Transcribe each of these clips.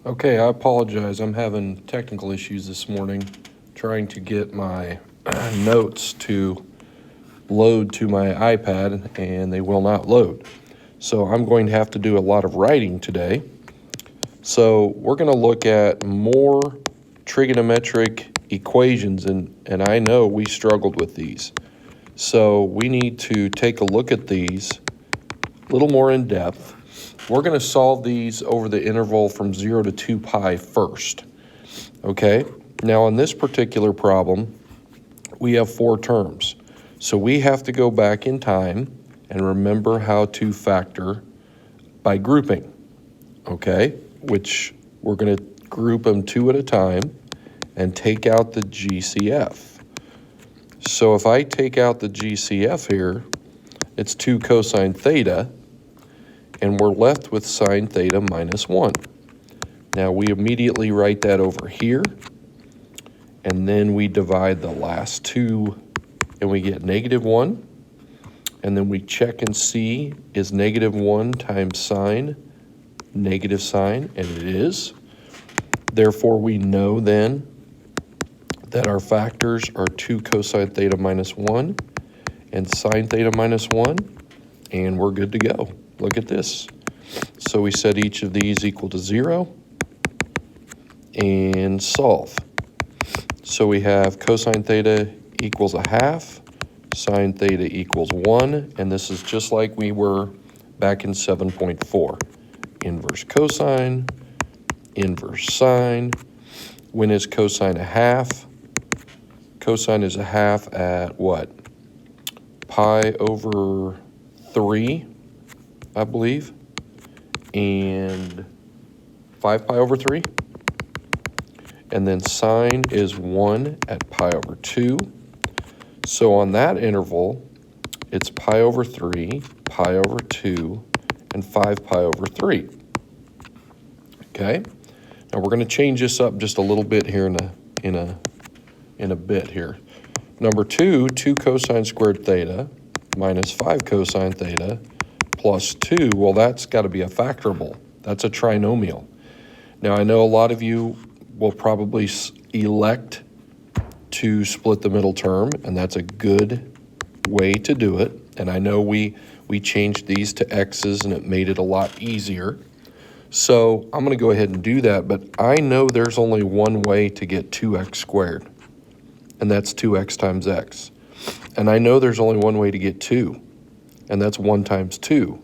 Okay, I apologize. I'm having technical issues this morning trying to get my notes to load to my iPad, and they will not load. So I'm going to have to do a lot of writing today. So we're going to look at more trigonometric equations, and I know we struggled with these. So we need to take a look at these a little more in depth. We're going to solve these over the interval from 0 to 2 pi first. Okay, now on this particular problem, we have 4 terms. So we have to go back in time and remember how to factor by grouping, okay? Which we're going to group them 2 at a time and take out the GCF. So if I take out the GCF here, it's 2 cosine theta, and we're left with sine theta minus 1. Now we immediately write that over here, and then we divide the last 2, and we get -1. And then we check and see, is -1 times sine negative sine? And it is. Therefore, we know then that our factors are 2 cosine theta minus 1 and sine theta minus 1, and we're good to go. Look at this. So we set each of these equal to 0 and solve. So we have cosine theta equals 1/2, sine theta equals 1, and this is just like we were back in 7.4. Inverse cosine, inverse sine. When is cosine 1/2? Cosine is 1/2 at what? Pi over 3, I believe, and 5 pi over 3. And then sine is 1 at pi over 2. So on that interval, it's pi over 3, pi over 2, and 5 pi over 3. Okay? Now we're going to change this up just a little bit here in a bit here. Number 2, 2 cosine squared theta minus 5 cosine theta plus 2. Well, that's got to be a factorable. That's a trinomial. Now, I know a lot of you will probably elect to split the middle term, and that's a good way to do it. And I know we changed these to x's, and it made it a lot easier. So I'm going to go ahead and do that, but I know there's only one way to get 2x squared, and that's 2x times x. And I know there's only one way to get 2, and that's 1 times 2.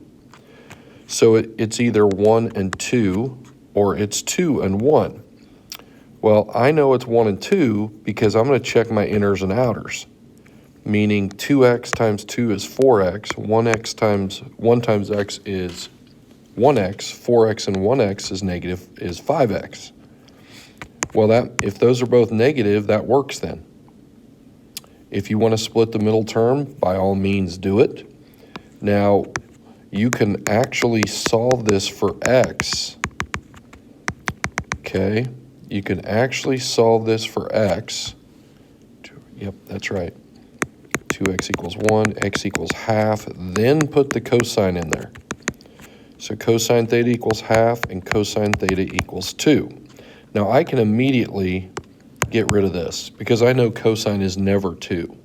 So it's either 1 and 2, or it's 2 and 1. Well, I know it's 1 and 2 because I'm going to check my inners and outers, meaning 2x times 2 is 4x, 1x times 1 times x is 1x, 4x and 1x is 5x. Well, if those are both negative, that works then. If you want to split the middle term, by all means do it. Now, you can actually solve this for x. Okay, you can actually solve this for x. Yep, that's right. 2x equals 1, x equals 1/2, then put the cosine in there. So cosine theta equals 1/2 and cosine theta equals 2. Now I can immediately get rid of this because I know cosine is never 2.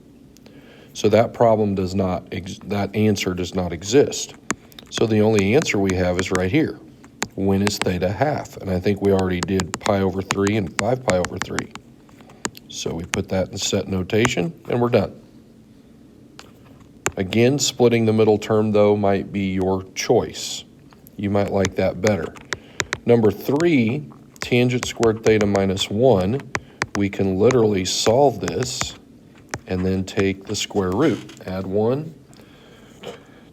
So that that answer does not exist. So the only answer we have is right here. When is theta 1/2? And I think we already did pi over 3 and 5 pi over 3. So we put that in set notation, and we're done. Again, splitting the middle term, though, might be your choice. You might like that better. Number 3, tangent squared theta minus 1. We can literally solve this and then take the square root. Add 1.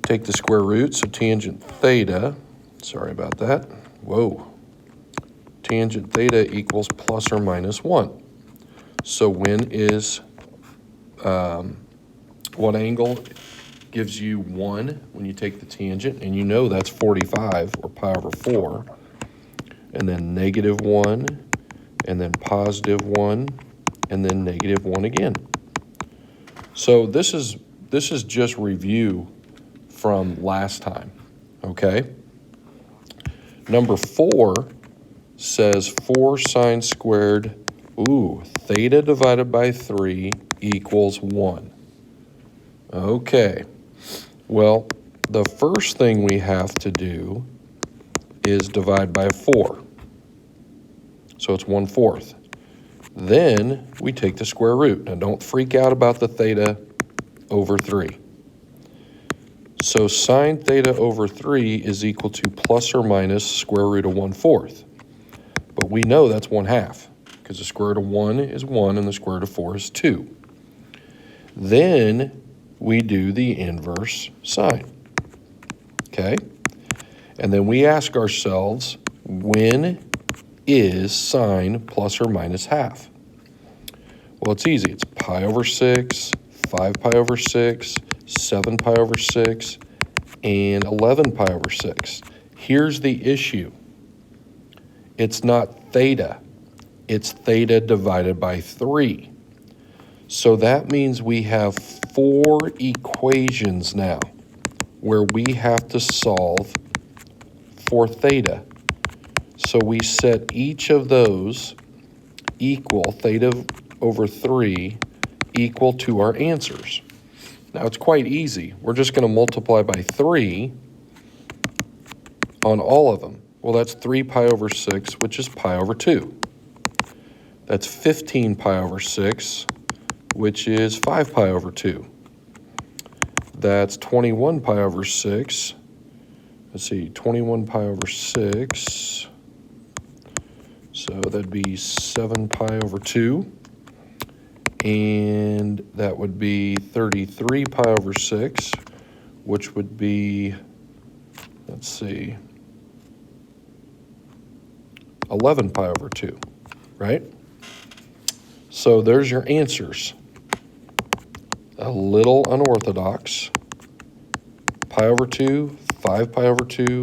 Take the square root, so tangent theta, sorry about that. Whoa. Tangent theta equals plus or minus 1. So when is, what angle gives you 1 when you take the tangent? And you know that's 45, or pi over 4. And then -1, and then +1, and then -1 again. So this is just review from last time, okay? Number 4 says 4 sine squared, theta divided by 3 equals 1. Okay, well, the first thing we have to do is divide by 4. So it's 1/4. Then we take the square root. Now don't freak out about the theta over 3. So sine theta over 3 is equal to plus or minus square root of 1/4. But we know that's 1/2 because the square root of 1 is 1 and the square root of 4 is 2. Then we do the inverse sine. Okay? And then we ask ourselves, when is sine plus or minus half? Well, it's easy. It's pi over 6, 5 pi over 6, 7 pi over 6, and 11 pi over 6. Here's the issue. It's not theta. It's theta divided by 3. So that means we have 4 equations now where we have to solve for theta. So we set each of those equal, theta over 3 equal to our answers. Now it's quite easy. We're just going to multiply by 3 on all of them. Well, that's 3 pi over 6, which is pi over 2. That's 15 pi over 6, which is 5 pi over 2. That's 21 pi over 6. Let's see, 21 pi over 6. So that'd be 7 pi over 2. And that would be 33 pi over 6, which would be, let's see, 11 pi over 2, right? So there's your answers. A little unorthodox. Pi over 2, 5 pi over 2,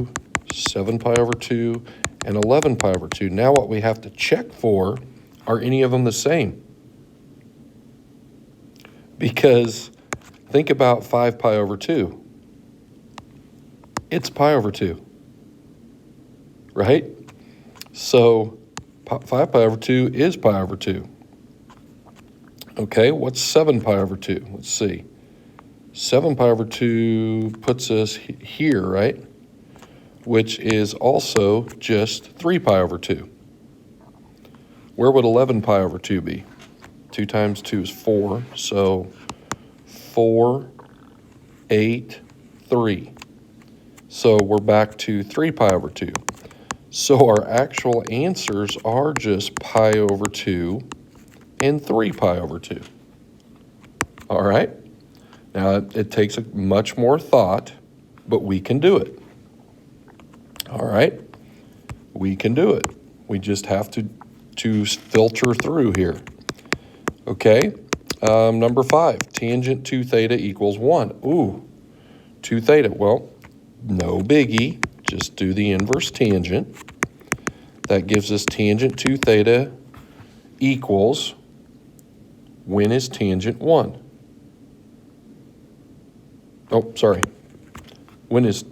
7 pi over 2, and 11 pi over 2. Now what we have to check for, are any of them the same? Because think about 5 pi over 2. It's pi over 2, right? So 5 pi over 2 is pi over 2. Okay, what's 7 pi over 2? Let's see. 7 pi over 2 puts us here, right? Which is also just 3 pi over 2. Where would 11 pi over 2 be? 2 times 2 is 4, so 4, 8, 3. So we're back to 3 pi over 2. So our actual answers are just pi over 2 and 3 pi over 2. All right? Now, it takes much more thought, but we can do it. All right? We can do it. We just have to filter through here. Okay? Number 5, tangent 2 theta equals 1. Ooh, 2 theta. Well, no biggie. Just do the inverse tangent. That gives us tangent 2 theta equals, when is tangent 1? Oh, sorry. When is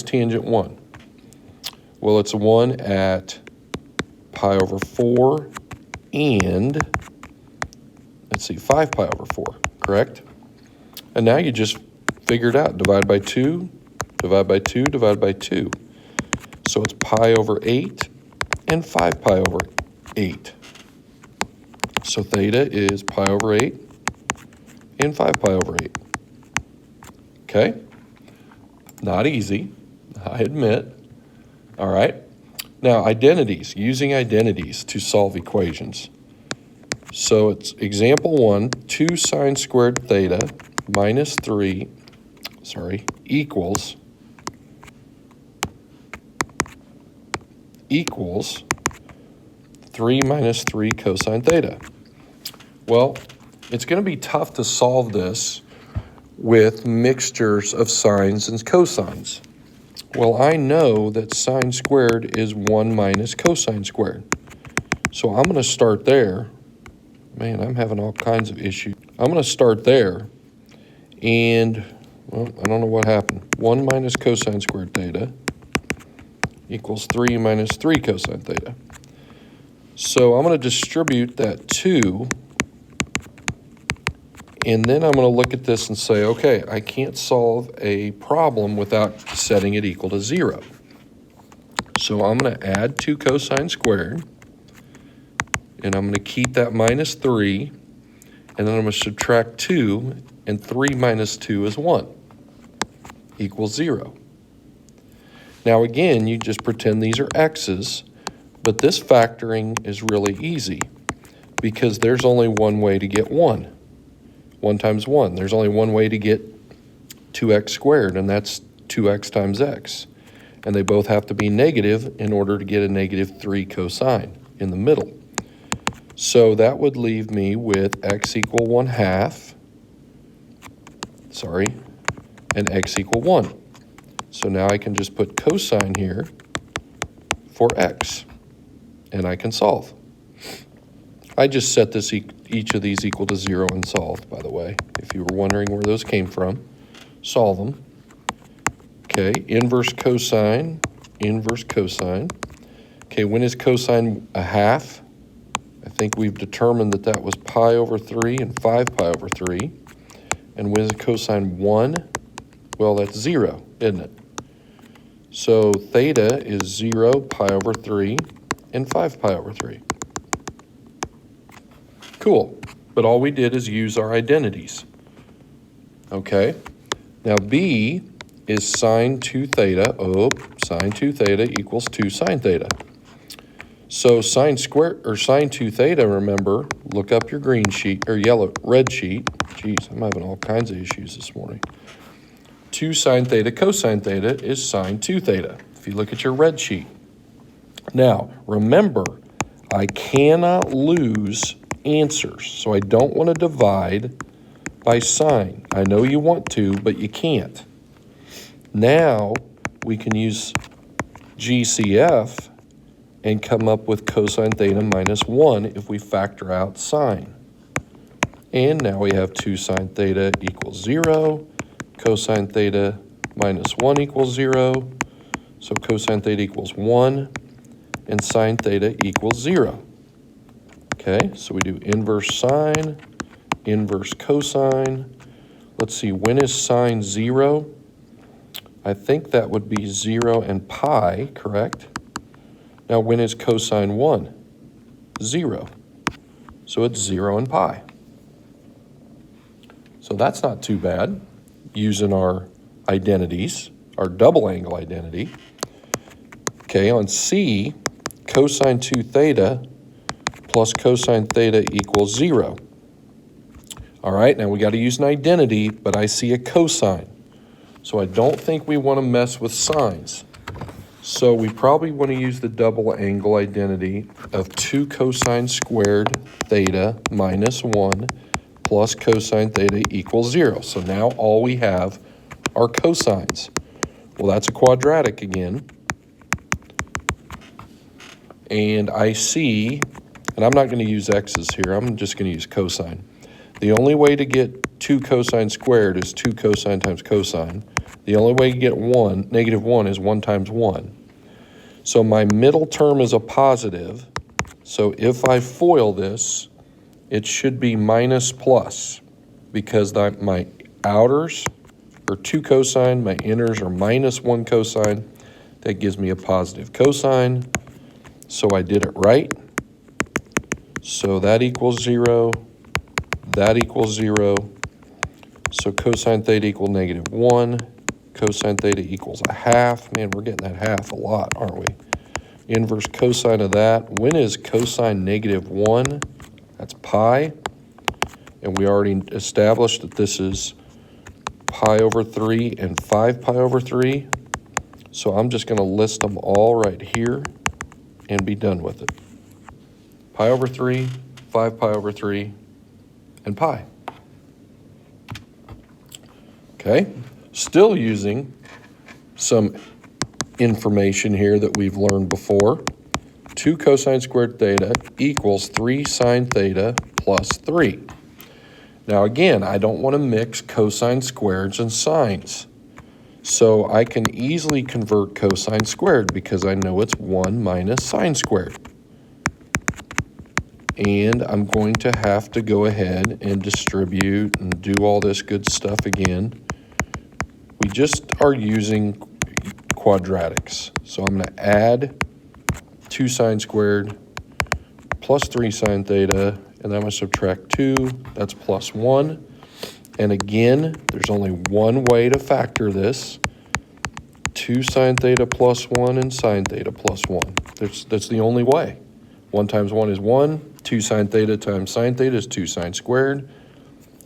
tangent 1? Well, it's 1 at pi over 4 and, let's see, 5 pi over 4, correct? And now you just figure it out. Divide by 2, divide by 2, divide by 2. So it's pi over 8 and 5 pi over 8. So theta is pi over 8 and 5 pi over 8. Okay? Not easy, I admit. All right? Now, identities, using identities to solve equations. So it's example 1, 2 sine squared theta minus 3, equals 3 minus 3 cosine theta. Well, it's going to be tough to solve this with mixtures of sines and cosines. Well, I know that sine squared is 1 minus cosine squared. So I'm going to start there. Man, I'm having all kinds of issues. I'm going to start there. And, well, I don't know what happened. 1 minus cosine squared theta equals 3 minus 3 cosine theta. So I'm going to distribute that 2, and then I'm going to look at this and say, okay, I can't solve a problem without setting it equal to 0. So I'm going to add 2 cosine squared, and I'm going to keep that minus 3, and then I'm going to subtract 2, and 3 minus 2 is 1, equals 0. Now again, you just pretend these are x's, but this factoring is really easy because there's only one way to get 1. 1 times 1. There's only one way to get 2x squared, and that's 2x times x. And they both have to be negative in order to get a negative 3 cosine in the middle. So that would leave me with x equal 1/2, and x equal 1. So now I can just put cosine here for x, and I can solve. I just set this each of these equal to 0 and solved, by the way. If you were wondering where those came from, solve them. Okay, inverse cosine. Okay, when is cosine 1/2? I think we've determined that that was pi over 3 and 5 pi over 3. And when is cosine 1? Well, that's 0, isn't it? So theta is 0 pi over 3 and 5 pi over 3. Cool, but all we did is use our identities. Okay, now B is sine 2 theta. Sine 2 theta equals 2 sine theta. So sine 2 theta, remember, look up your green sheet, or red sheet. Geez, I'm having all kinds of issues this morning. 2 sine theta cosine theta is sine 2 theta, if you look at your red sheet. Now, remember, I cannot lose answers, so I don't want to divide by sign. I know you want to, but you can't. Now, we can use GCF and come up with cosine theta minus 1 if we factor out sine. And now we have 2 sine theta equals 0, cosine theta minus 1 equals 0, so cosine theta equals 1, and sine theta equals 0. Okay, so we do inverse sine, inverse cosine. Let's see, when is sine 0? I think that would be 0 and pi, correct? Now, when is cosine 1? 0. So it's 0 and pi. So that's not too bad, using our identities, our double angle identity. Okay, on C, cosine 2 theta plus cosine theta equals 0. All right, now we got to use an identity, but I see a cosine. So I don't think we want to mess with sines. So we probably want to use the double angle identity of 2 cosine squared theta minus 1 plus cosine theta equals 0. So now all we have are cosines. Well, that's a quadratic again. And I see, and I'm not going to use x's here, I'm just going to use cosine. The only way to get 2 cosine squared is 2 cosine times cosine. The only way to get negative 1 is 1 times 1. So my middle term is a positive. So if I FOIL this, it should be minus plus, because my outers are 2 cosine, my inners are minus 1 cosine. That gives me a positive cosine. So I did it right. So that equals 0. That equals 0. So cosine theta equals negative 1. Cosine theta equals 1/2. Man, we're getting that half a lot, aren't we? Inverse cosine of that. When is cosine negative 1? That's pi. And we already established that this is pi over 3 and 5 pi over 3. So I'm just going to list them all right here and be done with it. Pi over 3, 5 pi over 3, and pi. Okay, still using some information here that we've learned before. 2 cosine squared theta equals 3 sine theta plus 3. Now again, I don't want to mix cosine squareds and sines. So I can easily convert cosine squared because I know it's 1 minus sine squared. And I'm going to have to go ahead and distribute and do all this good stuff again. We just are using quadratics. So I'm going to add 2 sine squared plus 3 sine theta, and then I'm going to subtract 2. That's plus 1. And again, there's only one way to factor this. 2 sine theta plus 1 and sine theta plus 1. That's the only way. 1 times 1 is 1. 2 sine theta times sine theta is 2 sine squared.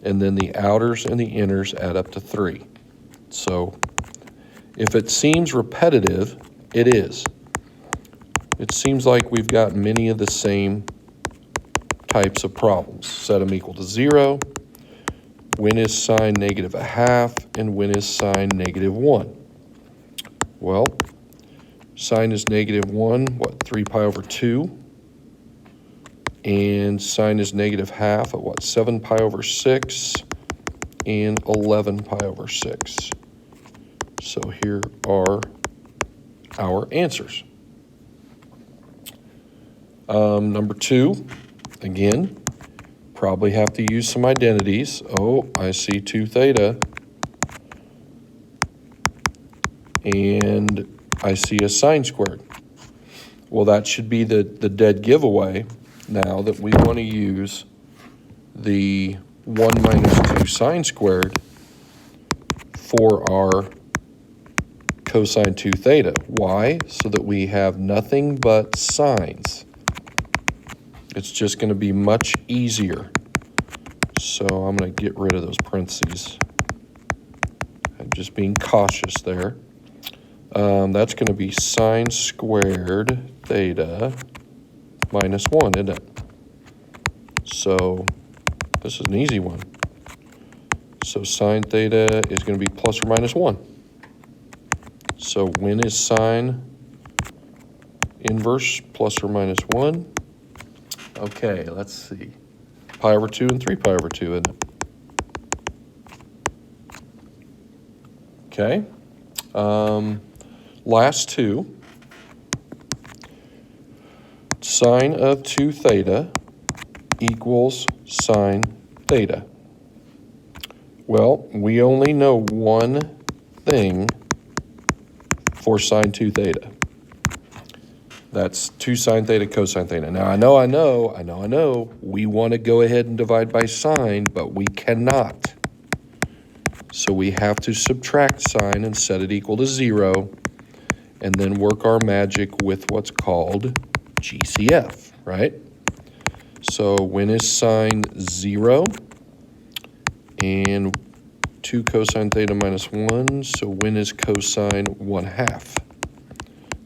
And then the outers and the inners add up to 3. So if it seems repetitive, it is. It seems like we've got many of the same types of problems. Set them equal to 0. When is sine negative a half? And when is sine negative 1? Well, sine is negative 1, 3 pi over 2? And sine is negative half at 7 pi over 6 and 11 pi over 6. So here are our answers. Number 2, again, probably have to use some identities. Oh, I see 2 theta. And I see a sine squared. Well, that should be the dead giveaway now that we want to use the 1 minus 2 sine squared for our cosine 2 theta. Why? So that we have nothing but sines. It's just going to be much easier. So I'm going to get rid of those parentheses. I'm just being cautious there. That's going to be sine squared theta minus 1, isn't it? So this is an easy one. So sine theta is going to be plus or minus 1. So when is sine inverse plus or minus 1? Okay, let's see. Pi over 2 and 3 pi over 2, isn't it? Okay. Last two. Sine of 2 theta equals sine theta. Well, we only know one thing for sine 2 theta. That's 2 sine theta cosine theta. Now, I know, we want to go ahead and divide by sine, but we cannot. So we have to subtract sine and set it equal to 0, and then work our magic with what's called GCF, right? So when is sine 0? And 2 cosine theta minus 1, so when is cosine 1/2?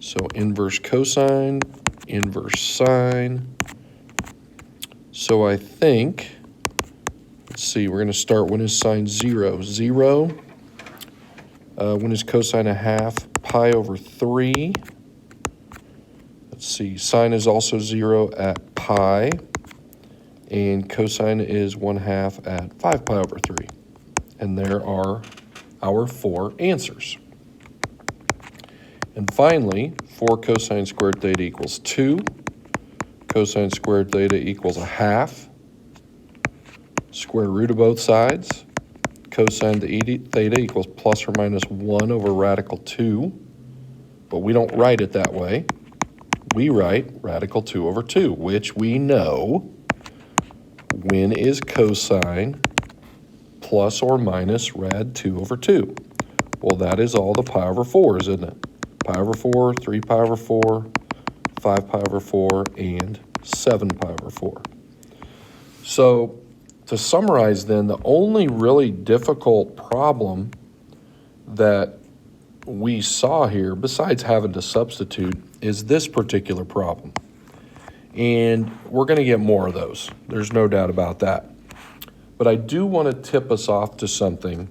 So inverse cosine, inverse sine. So I think, let's see, we're going to start when is sine 0? 0. When is cosine 1/2? Pi over 3. Let's see, sine is also 0 at pi. And cosine is 1/2 at 5 pi over 3. And there are our 4 answers. And finally, 4 cosine squared theta equals 2. Cosine squared theta equals 1/2. Square root of both sides. Cosine theta equals plus or minus 1 over radical 2. But we don't write it that way. We write radical 2 over 2, which we know when is cosine plus or minus rad 2 over 2. Well, that is all the pi over 4s, isn't it? Pi over 4, 3 pi over 4, 5 pi over 4, and 7 pi over 4. So to summarize then, the only really difficult problem that we saw here, besides having to substitute, is this particular problem. And we're going to get more of those. There's no doubt about that. But I do want to tip us off to something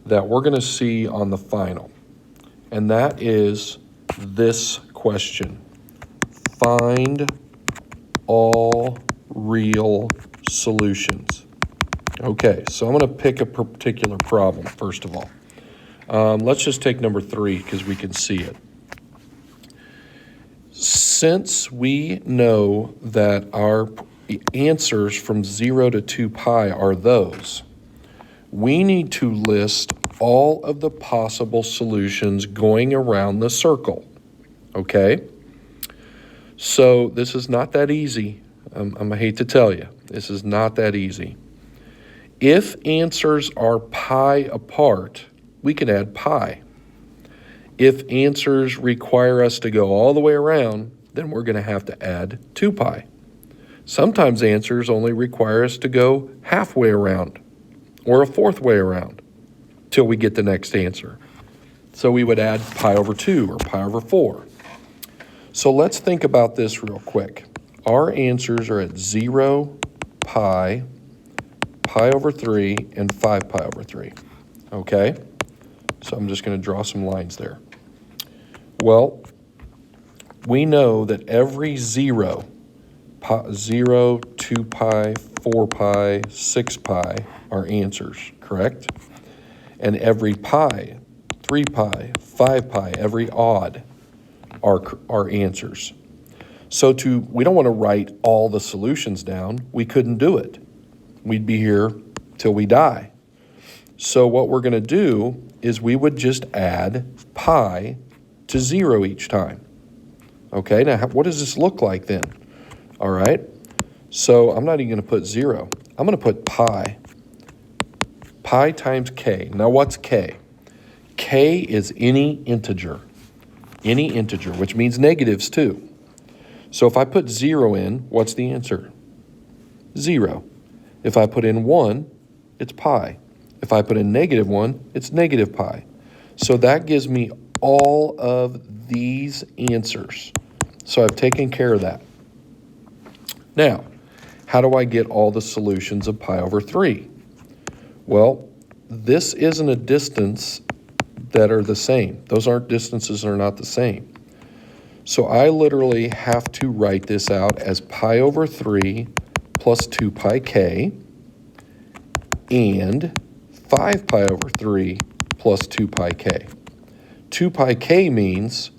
that we're going to see on the final. And that is this question. Find all real solutions. Okay, so I'm going to pick a particular problem, first of all. Let's just take number 3 because we can see it. Since we know that our the answers from 0 to 2 pi are those. We need to list all of the possible solutions going around the circle, okay? So this is not that easy. I hate to tell you, this is not that easy. If answers are pi apart, we can add pi. If answers require us to go all the way around, then we're going to have to add 2 pi. Sometimes answers only require us to go halfway around or a fourth way around till we get the next answer. So we would add pi over 2 or pi over 4. So let's think about this real quick. Our answers are at 0, pi, pi over 3, and 5 pi over 3. Okay? So I'm just going to draw some lines there. Well, we know that every 0, 0, 2 pi, 4 pi, 6 pi are answers, correct? And every pi, 3 pi, 5 pi, every odd are answers. So we don't want to write all the solutions down. We couldn't do it. We'd be here till we die. So what we're going to do is we would just add pi to 0 each time. Okay, now what does this look like then? All right, so I'm not even going to put 0. I'm going to put pi. Pi times k. Now what's k? K is any integer, which means negatives too. So if I put 0 in, what's the answer? 0. If I put in 1, it's pi. If I put in -1, it's negative pi. So that gives me all of these answers. So I've taken care of that. Now, how do I get all the solutions of pi over 3? Well, this isn't a distance that are the same. Those aren't distances that are not the same. So I literally have to write this out as pi over 3 plus 2 pi k and 5 pi over 3 plus 2 pi k. 2 pi k means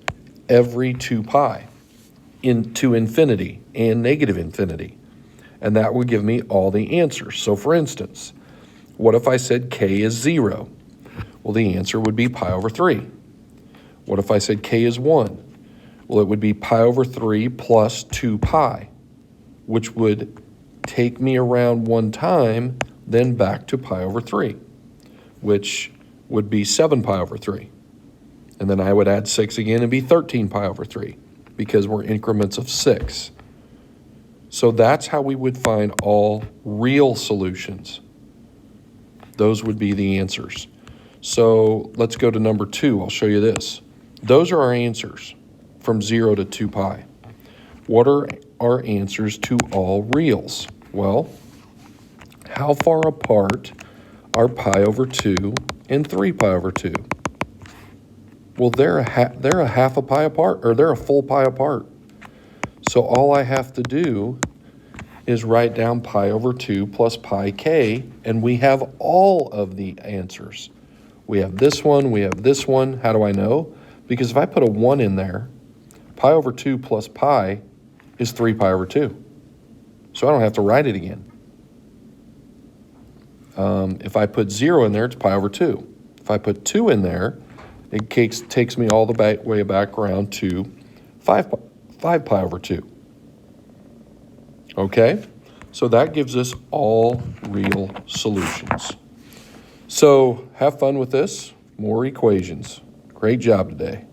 every 2 pi to infinity and negative infinity. And that would give me all the answers. So for instance, what if I said k is 0? Well, the answer would be pi over 3. What if I said k is 1? Well, it would be pi over 3 plus 2 pi, which would take me around one time, then back to pi over 3, which would be 7 pi over 3. And then I would add 6 again and be 13 pi over 3, because we're increments of 6. So that's how we would find all real solutions. Those would be the answers. So let's go to number 2. I'll show you this. Those are our answers from 0 to 2 pi. What are our answers to all reals? Well, how far apart are pi over 2 and 3 pi over 2? Well, they're a half a pi apart, or they're a full pi apart. So all I have to do is write down pi over 2 plus pi k, and we have all of the answers. We have this one, we have this one. How do I know? Because if I put a 1 in there, pi over 2 plus pi is 3 pi over 2. So I don't have to write it again. If I put 0 in there, it's pi over 2. If I put 2 in there, it takes me all the way back around to 5 pi over 2. Okay? So that gives us all real solutions. So have fun with this. More equations. Great job today.